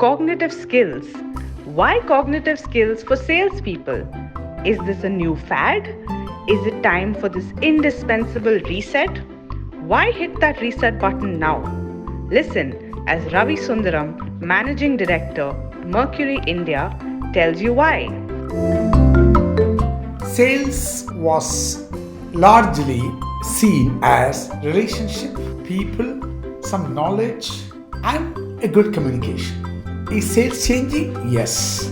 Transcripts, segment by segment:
cognitive skills. Why cognitive skills for salespeople? Is this a new fad? Is it time for this indispensable reset? Why hit that reset button now? Listen as Ravi Sundaram, Managing Director, Mercuri India, tells you why. Sales was largely seen as relationship, people, some knowledge, and a good communication. Is sales changing? Yes.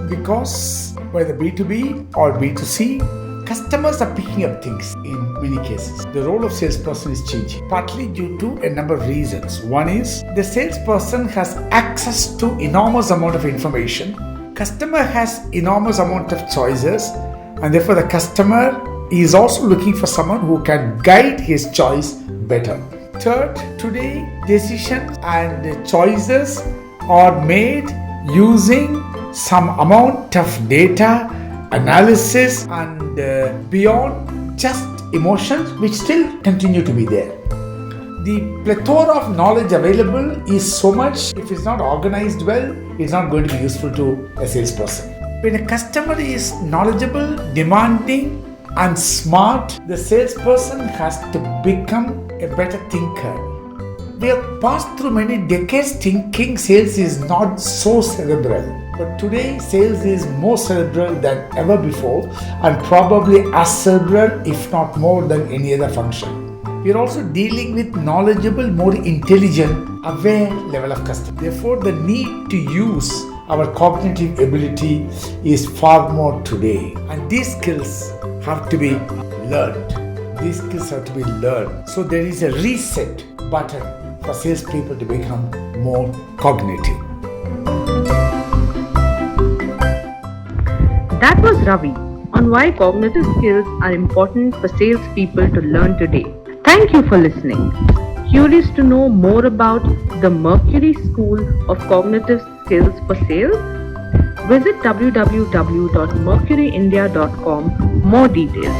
Because whether B2B or B2C, customers are picking up things in many cases. The role of salesperson is changing, partly due to a number of reasons. One is the salesperson has access to enormous amount of information. Customer has enormous amount of choices, and therefore the customer is also looking for someone who can guide his choice better. Third, today decisions and choices are made using some amount of data analysis and beyond just emotions, which still continue to be there. The plethora of knowledge available is so much, if it's not organized well, it's not going to be useful to a salesperson. When a customer is knowledgeable, demanding, and smart, the salesperson has to become a better thinker. We have passed through many decades thinking sales is not so cerebral. But today, sales is more cerebral than ever before, and probably as cerebral, if not more, than any other function. We are also dealing with knowledgeable, more intelligent, aware level of customer. Therefore, the need to use our cognitive ability is far more today. And these skills have to be learned. So there is a reset button for salespeople to become more cognitive. That was Ravi on why cognitive skills are important for salespeople to learn today. Thank you for listening. Curious to know more about the Mercuri School of Cognitive Skills for Sales? Visit www.mercuriindia.com. More details.